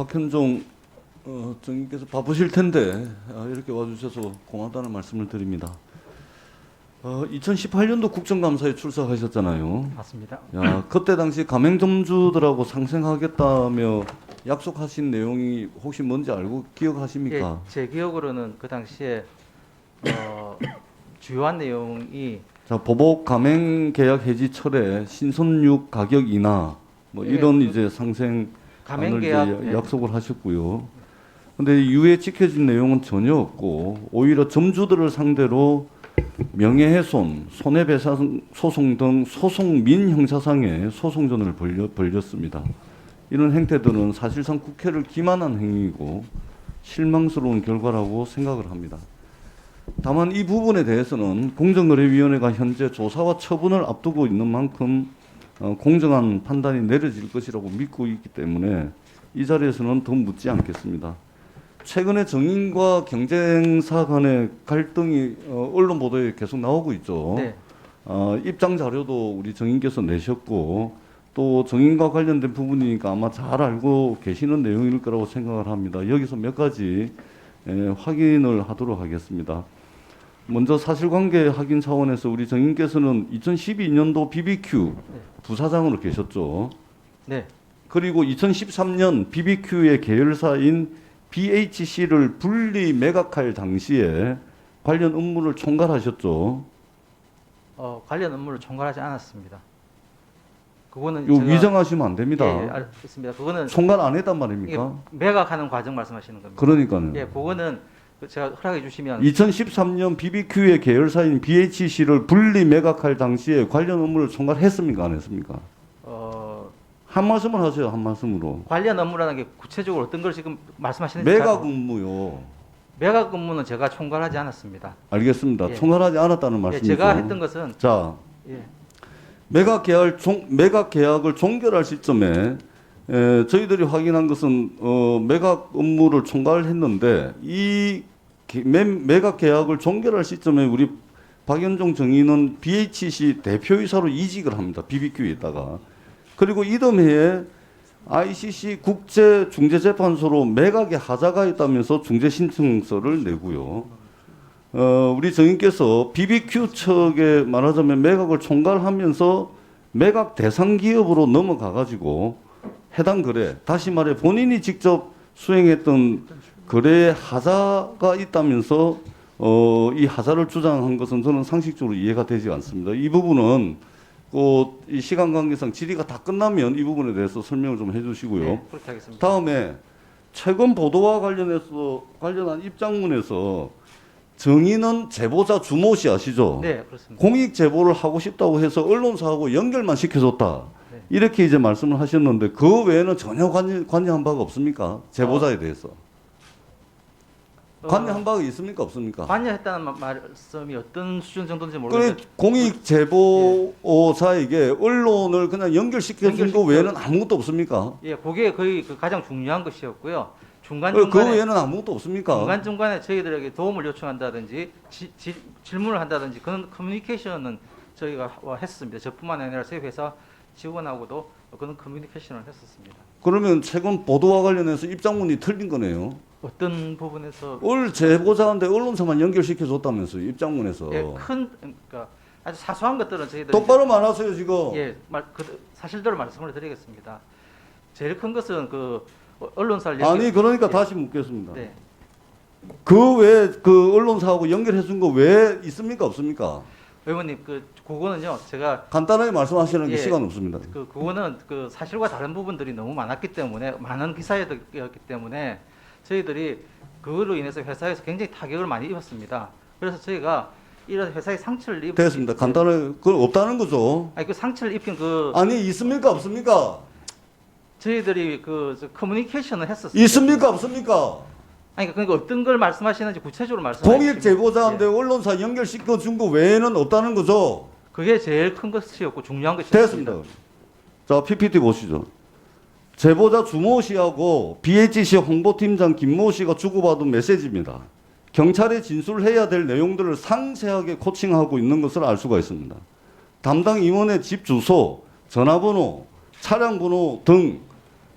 박현종 정님께서 바쁘실 텐데 이렇게 와주셔서 고맙다는 말씀을 드립니다. 2018년도 국정감사에 출석하셨잖아요. 맞습니다. 야, 그때 당시 가맹점주들하고 상생하겠다며 약속하신 내용이 혹시 뭔지 알고 기억하십니까? 예, 제 기억으로는 그 당시에 주요한 내용이 보복 가맹 계약 해지 철회, 신선육 가격 인하 뭐 예, 이런 이제 상생안을 가맹 계약 이제 약속을 하셨고요. 근데 이후에 지켜진 내용은 전혀 없고 오히려 점주들을 상대로 명예훼손, 손해배상 소송 등 소송 민 형사상의 소송전을 벌였습니다. 이런 행태들은 사실상 국회를 기만한 행위이고 실망스러운 결과라고 생각을 합니다. 다만 이 부분에 대해서는 공정거래위원회가 현재 조사와 처분을 앞두고 있는 만큼 공정한 판단이 내려질 것이라고 믿고 있기 때문에 이 자리에서는 더 묻지 않겠습니다. 최근에 정인과 경쟁사 간의 갈등이 언론 보도에 계속 나오고 있죠. 네. 입장 자료도 우리 정인께서 내셨고 또 정인과 관련된 부분이니까 아마 잘 알고 계시는 내용일 거라고 생각을 합니다. 여기서 몇 가지 확인을 하도록 하겠습니다. 먼저 사실관계 확인 차원에서 우리 정인께서는 2012년도 BBQ 부사장으로 계셨죠. 네. 그리고 2013년 BBQ의 계열사인 BHC를 분리 매각할 당시에 관련 업무를 총괄하셨죠. 관련 업무를 총괄하지 않았습니다. 그거는 이거 위장하시면 안 됩니다. 예, 알겠습니다. 그거는 총괄 안 했단 말입니까? 매각하는 과정 말씀하시는 겁니다. 그러니까요. 예, 그거는 제가 허락해 주시면 2013년 BBQ의 계열사인 BHC를 분리 매각할 당시에 관련 업무를 총괄했습니까? 안 했습니까? 한 말씀을 하세요. 한 말씀으로. 관련 업무라는 게 구체적으로 어떤 걸 지금 말씀하시는지 매각 잘- 업무요. 매각 업무는 제가 총괄하지 않았습니다. 알겠습니다. 예. 총괄하지 않았다는 예, 말씀이죠. 제가 했던 것은 자, 예, 매각 계약을 종결할 시점에 저희들이 확인한 것은 매각 업무를 총괄했는데 이 매각 계약을 종결할 시점에 우리 박연종 정의는 BHC 대표이사로 이직을 합니다. BBQ에 있다가. 그리고 이듬해에 ICC 국제중재재판소로 매각의 하자가 있다면서 중재신청서를 내고요. 우리 정인께서 BBQ 측에 말하자면 매각을 총괄하면서 매각 대상 기업으로 넘어가가지고 해당 거래, 다시 말해 본인이 직접 수행했던 거래에 하자가 있다면서 이 하자를 주장한 것은 저는 상식적으로 이해가 되지 않습니다. 이 부분은 이 시간 관계상 질의가 다 끝나면 이 부분에 대해서 설명을 좀 해주시고요. 예, 그렇게 하겠습니다. 다음에 최근 보도와 관련한 입장문에서 정의는 제보자 주모 씨 아시죠? 네, 그렇습니다. 공익 제보를 하고 싶다고 해서 언론사하고 연결만 시켜줬다. 네. 이렇게 이제 말씀을 하셨는데 그 외에는 전혀 관여한 바가 없습니까? 제보자에 대해서. 관여한 바가 있습니까? 없습니까? 관여했다는 말씀이 어떤 수준 정도인지 그래 모르겠는데 공익 제보자에게 언론을 그냥 연결시켜준 거 외에는 아무것도 없습니까? 예, 그게 거의 그 가장 중요한 것이었고요. 그 중간중간에 외에는 아무것도 없습니까? 중간중간에 저희들에게 도움을 요청한다든지 질문을 한다든지 그런 커뮤니케이션은 저희가 했습니다. 저뿐만 아니라 저희 회사 직원하고도 그런 커뮤니케이션을 했었습니다. 그러면 최근 보도와 관련해서 입장문이 틀린 거네요. 어떤 부분에서 제보자한테 언론사만 연결시켜줬다면서요, 입장문에서. 예, 그러니까 아주 사소한 것들은 저희들이 똑바로 말하세요, 지금. 예, 사실대로 말씀을 드리겠습니다. 제일 큰 것은 그 언론사를 아니, 그러니까 예. 다시 묻겠습니다. 네. 그 외에 그 언론사하고 연결해준 거 왜 있습니까, 없습니까? 의원님 그거는요 제가 간단하게 말씀하시는 게 예. 시간 없습니다. 그거는 그 사실과 다른 부분들이 너무 많았기 때문에 많은 기사였기 때문에 저희들이 그걸로 인해서 회사에서 굉장히 타격을 많이 입었습니다. 그래서 저희가 이런 회사에 상처를 입 됐습니다. 간단하게, 그건 없다는 거죠. 아니 그 상처를 입힌 아니, 있습니까, 없습니까? 저희들이 커뮤니케이션을 했었어요. 있습니까, 없습니까? 아니 그러니까 어떤 걸 말씀하시는지 구체적으로 말씀해 공익 주시면- 제보자한테 예. 언론사 연결시켜준 거 외에는 없다는 거죠. 그게 제일 큰 것이었고 중요한 것이었습니다. 됐습니다. 자, PPT 보시죠. 제보자 주모 씨하고 BHC 홍보팀장 김모 씨가 주고받은 메시지입니다. 경찰에 진술해야 될 내용들을 상세하게 코칭하고 있는 것을 알 수가 있습니다. 담당 임원의 집 주소, 전화번호, 차량 번호 등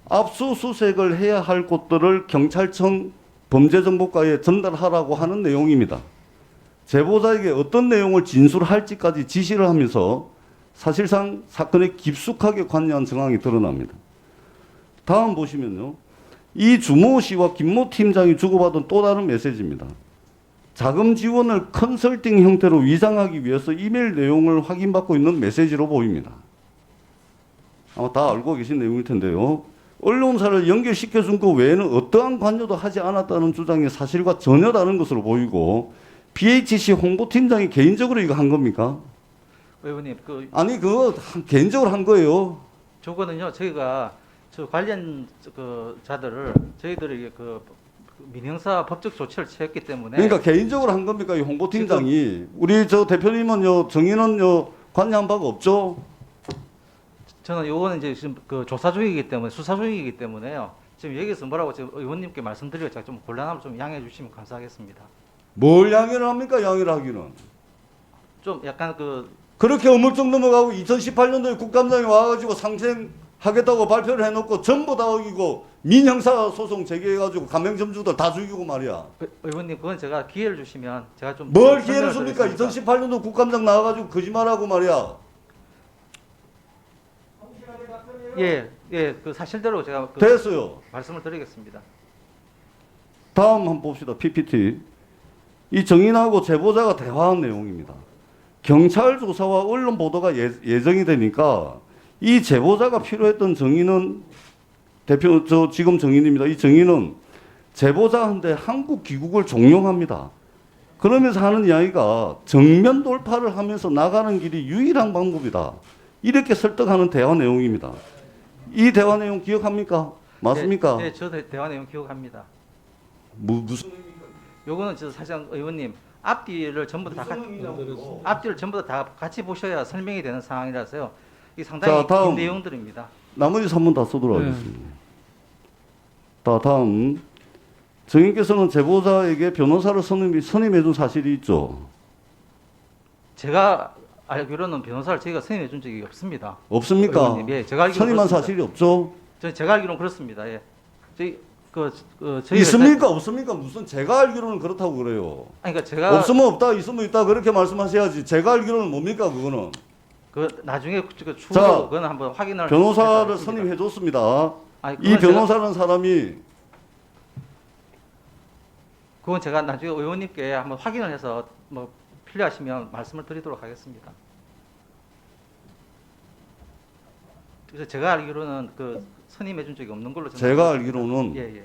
압수수색을 해야 할 곳들을 경찰청 범죄정보과에 전달하라고 하는 내용입니다. 제보자에게 어떤 내용을 진술할지까지 지시를 하면서 사실상 사건에 깊숙하게 관여한 정황이 드러납니다. 다음 보시면요. 이 주모 씨와 김모 팀장이 주고받은 또 다른 메시지입니다. 자금 지원을 컨설팅 형태로 위장하기 위해서 이메일 내용을 확인받고 있는 메시지로 보입니다. 아마 다 알고 계신 내용일 텐데요. 언론사를 연결시켜준 것 외에는 어떠한 관여도 하지 않았다는 주장이 사실과 전혀 다른 것으로 보이고 BHC 홍보팀장이 개인적으로 이거 한 겁니까? 의원님, 아니 그거 개인적으로 한 거예요. 저거는요, 저희가 저 관련 자들을 저희들이 민형사 법적 조치를 취했기 때문에. 그러니까 개인적으로 한 겁니까? 이 홍보팀장이. 우리 저 대표님은요, 정의는요, 관여한 바가 없죠? 저는 요거는 이제 지금 조사 중이기 때문에, 수사 중이기 때문에요. 지금 여기서 뭐라고 지금 의원님께 말씀드리고 제가 좀 곤란함을 좀 양해해 주시면 감사하겠습니다. 뭘 양해를 합니까? 양해를 하기는. 좀 약간 그렇게 어물쩍 넘어가고 2018년도에 국감장에 와가지고 상생하겠다고 발표를 해놓고 전부 다 어기고 민형사 소송 제기해가지고 가맹점주들 다 죽이고 말이야. 의원님, 그건 제가 기회를 주시면 제가 좀. 뭘 기회를 줍니까? 2018년도 국감장 나와가지고 거짓말하고 말이야. 예, 그 사실대로 제가 됐어요. 말씀을 드리겠습니다. 다음 한번 봅시다. PPT. 이 정인하고 제보자가 대화한 내용입니다. 경찰 조사와 언론 보도가 예정이 되니까 이 제보자가 필요했던 정인은 지금 정인입니다. 이 정인은 제보자한테 한국 귀국을 종용합니다. 그러면서 하는 이야기가 정면 돌파를 하면서 나가는 길이 유일한 방법이다. 이렇게 설득하는 대화 내용입니다. 이 대화 내용 기억합니까? 맞습니까? 네, 저 대화 내용 기억합니다. 무슨 요거는 저 사실상 의원님 앞뒤를 전부 다 같이 보셔야 설명이 되는 상황이라서요. 이 상당히 자, 다음. 긴 내용들입니다. 나머지 3분 다 쓰도록 하겠습니다. 다음. 정인께서는 제보자에게 변호사를 선임해준 사실이 있죠? 제가 알기로는 변호사를 저희가 선임해 준 적이 없습니다. 없습니까? 의원님, 예, 제가 알기로는 선임한 그렇습니다. 사실이 없죠? 제가 알기로는 그렇습니다. 예. 저희 있습니까? 없습니까? 무슨 제가 알기로는 그렇다고 그래요. 아니, 그러니까 제가 없으면 없다, 있으면 있다 그렇게 말씀하셔야지. 제가 알기로는 뭡니까 그거는? 나중에 자, 추후로 그건 한번 확인을. 변호사를 선임해줬습니다. 아니, 이 변호사라는 사람이 그건 제가 나중에 의원님께 한번 확인을 해서 뭐 필요하시면 말씀을 드리도록 하겠습니다. 그래서 제가 알기로는 선임해 준 적이 없는 걸로 저는 제가 알고 있습니다. 알기로는 예.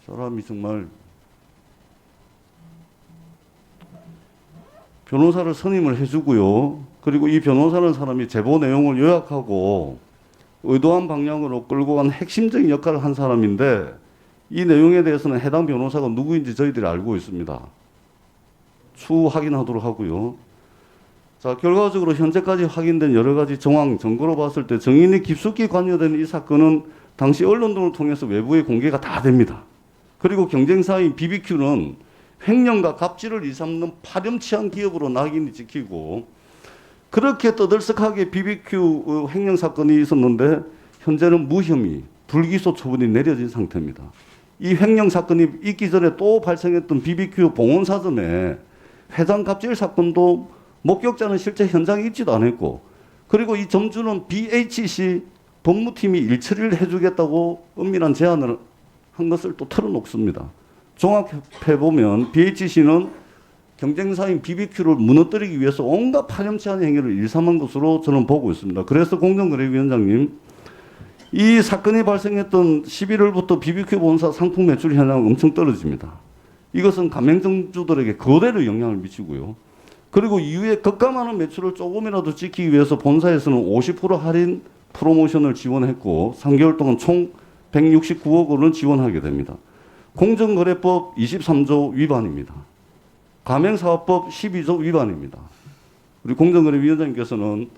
사람이 정말 변호사를 선임을 해주고요. 그리고 이 변호사라는 사람이 제보 내용을 요약하고 의도한 방향으로 끌고 간 핵심적인 역할을 한 사람인데 이 내용에 대해서는 해당 변호사가 누구인지 저희들이 알고 있습니다. 추후 확인하도록 하고요. 자, 결과적으로 현재까지 확인된 여러 가지 정황, 증거로 봤을 때 정인이 깊숙이 관여된 이 사건은 당시 언론 등을 통해서 외부에 공개가 다 됩니다. 그리고 경쟁사인 BBQ는 횡령과 갑질을 일삼는 파렴치한 기업으로 낙인이 찍히고 그렇게 떠들썩하게 BBQ 횡령 사건이 있었는데 현재는 무혐의, 불기소 처분이 내려진 상태입니다. 이 횡령 사건이 있기 전에 또 발생했던 BBQ 봉온사점에 회장 갑질 사건도 목격자는 실제 현장에 있지도 않았고 그리고 이 점주는 BHC 법무팀이 일처리를 해주겠다고 은밀한 제안을 한 것을 또 털어놓습니다. 종합해보면 BHC는 경쟁사인 BBQ를 무너뜨리기 위해서 온갖 파렴치한 행위를 일삼은 것으로 저는 보고 있습니다. 그래서 공정거래위원장님, 이 사건이 발생했던 11월부터 BBQ 본사 상품 매출 현황은 엄청 떨어집니다. 이것은 가맹점주들에게 거대로 영향을 미치고요. 그리고 이후에 급감하는 매출을 조금이라도 찍기 위해서 본사에서는 50% 할인 프로모션을 지원했고 3개월 동안 총 169억 원을 지원하게 됩니다. 공정거래법 23조 위반입니다. 가맹사업법 12조 위반입니다. 우리 공정거래위원장님께서는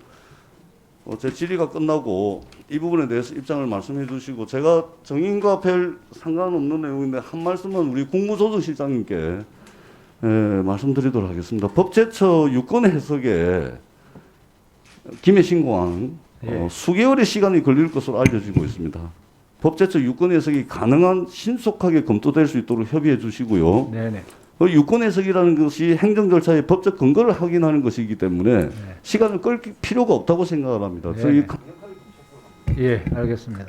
제 질의가 끝나고 이 부분에 대해서 입장을 말씀해 주시고 제가 정인과 별 상관없는 내용인데 한 말씀은 우리 국무조정실장님께 말씀드리도록 하겠습니다. 법제처 유권 해석에 김해신공항 예. 수개월의 시간이 걸릴 것으로 알려지고 있습니다. 법제처 유권 해석이 가능한 신속하게 검토될 수 있도록 협의해 주시고요. 네네. 유권 해석이라는 것이 행정 절차의 법적 근거를 확인하는 것이기 때문에 네. 시간을 끌 필요가 없다고 생각을 합니다. 네. 저희 예, 알겠습니다.